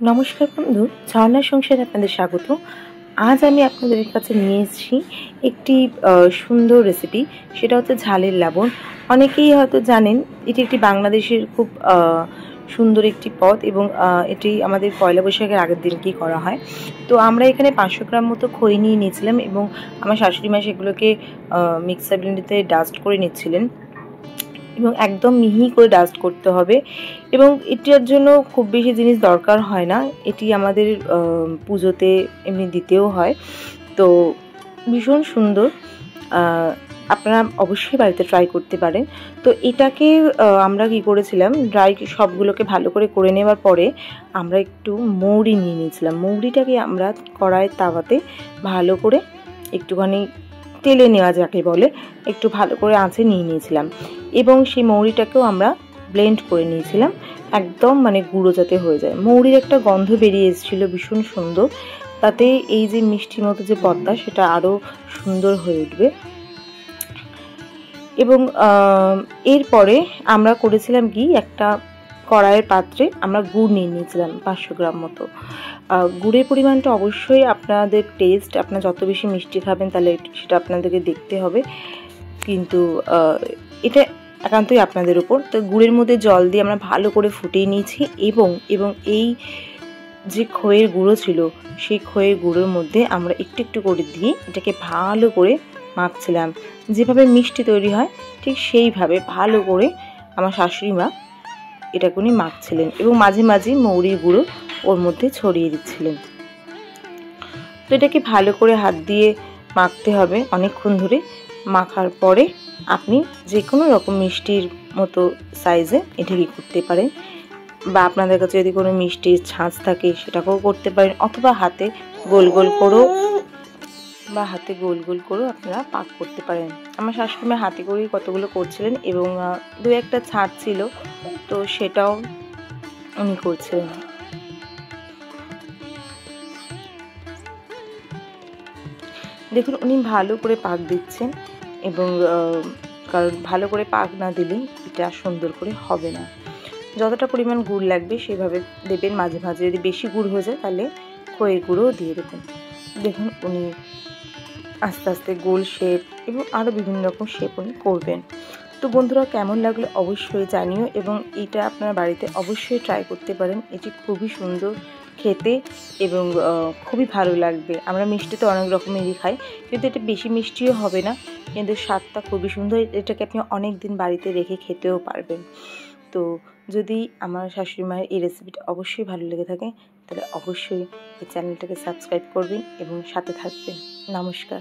নমস্কার বন্ধু, ঝর্ণা সংসারে আপনাদের স্বাগত। আজ আমি আপনাদের কাছে নিয়ে এসেছি একটি সুন্দর রেসিপি। সেটা হচ্ছে ঝালের লবণ। অনেকেই হয়তো জানেন এটি একটি বাংলাদেশের খুব সুন্দর একটি পদ এবং এটি আমাদের পয়লা বৈশাখের আগের দিনকেই করা হয়। তো আমরা এখানে 500 গ্রাম মতো খই নিয়ে নিয়েছিলাম এবং আমার শাশুড়ি মা সেগুলোকে মিক্সার ব্লেন্ডারে ডাস্ট করে নিচ্ছিলেন এবং একদম মিহি করে ডাস্ট করতে হবে। এবং এটার জন্য খুব বেশি জিনিস দরকার হয় না, এটি আমাদের পুজোতে এমনি দিতেও হয়। তো ভীষণ সুন্দর, আপনারা অবশ্যই বাড়িতে ট্রাই করতে পারেন। তো এটাকে আমরা কি করেছিলাম, ড্রাই সবগুলোকে ভালো করে নেওয়ার পরে আমরা একটু মৌরি নিয়ে নিয়েছিলাম। মৌরিটাকে আমরা কড়াইয়ের তাওয়াতে ভালো করে একটুখানি তেলে নেওয়া যাকে বলে, একটু ভালো করে আঁচে নিয়ে নিয়েছিলাম এবং সেই মৌরিটাকেও আমরা ব্লেন্ড করে নিয়েছিলাম, একদম গুঁড়ো যাতে হয়ে যায়। মৌরির একটা গন্ধ বেরিয়ে এসেছিলো ভীষণ সুন্দর, তাতে এই যে মিষ্টির মতো যে পদটা সেটা আরও সুন্দর হয়ে উঠবে। এবং এরপরে আমরা করেছিলাম কি, একটা কড়াইয়ের পাত্রে আমরা গুড় নিয়ে নিয়েছিলাম 500 গ্রাম মতো। গুড়ের পরিমাণটা অবশ্যই আপনাদের টেস্ট, আপনারা যত বেশি মিষ্টি খাবেন তাহলে সেটা আপনাদেরকে দেখতে হবে, কিন্তু এটা একান্তই আপনাদের উপর। তো গুড়ের মধ্যে জল দিয়ে আমরা ভালো করে ফুটিয়ে নিয়েছি এবং এই যে খইয়ের গুঁড়ো ছিল সেই খইয়ের গুঁড়োর মধ্যে আমরা একটু একটু করে দিয়ে এটাকে ভালো করে মাখছিলাম। যেভাবে মিষ্টি তৈরি হয় ঠিক সেইভাবে ভালো করে আমার শাশুড়ি মা এটাকে উনি মাখছিলেন এবং মাঝে মাঝে মৌরির গুঁড়ো ওর মধ্যে ছড়িয়ে দিচ্ছিলেন। তো এটাকে ভালো করে হাত দিয়ে মাখতে হবে অনেকক্ষণ ধরে। মাখার পরে আপনি যে কোনো রকম মিষ্টির মতো সাইজে এটাকে করতে পারেন, বা আপনাদের কাছে যদি কোনো মিষ্টির ছাঁচ থাকে সেটাকেও করতে পারেন, অথবা হাতে গোল গোল করেও আপনারা পাক করতে পারেন। আমার শাশুড়ি মা হাতে করেই কতগুলো করছিলেন এবং দু একটা ছাঁচ ছিল তো সেটাও উনি করছিলেন। দেখুন উনি ভালো করে পাক দিচ্ছেন এবং কারণ ভালো করে পাক না দিলে এটা সুন্দর করে হবে না। যতটা পরিমাণ গুড় লাগবে সেভাবে দেবেন, মাঝে মাঝে যদি বেশি গুড় হয়ে যায় তাহলে খইয়ের গুঁড়োও দিয়ে দেবেন। দেখুন উনি আস্তে আস্তে গোল শেপ এবং আরও বিভিন্ন রকম শেপ উনি করবেন। তো বন্ধুরা, কেমন লাগলো অবশ্যই জানিও এবং এটা আপনারা বাড়িতে অবশ্যই ট্রাই করতে পারেন। এটি খুবই সুন্দর খেতে এবং খুবই ভালো লাগবে। আমরা মিষ্টি তো অনেক রকমেরই খাই, কিন্তু এটা বেশি মিষ্টিও হবে না, কিন্তু স্বাদটা খুবই সুন্দর। এটাকে আপনি অনেক দিন বাড়িতে রেখে খেতেও পারবেন। তো যদি আমার শাশুড়ি মায়ের এই রেসিপিটা অবশ্যই ভালো লেগে থাকে তাহলে অবশ্যই এই চ্যানেলটাকে সাবস্ক্রাইব করবেন এবং সাথে থাকবেন। নমস্কার।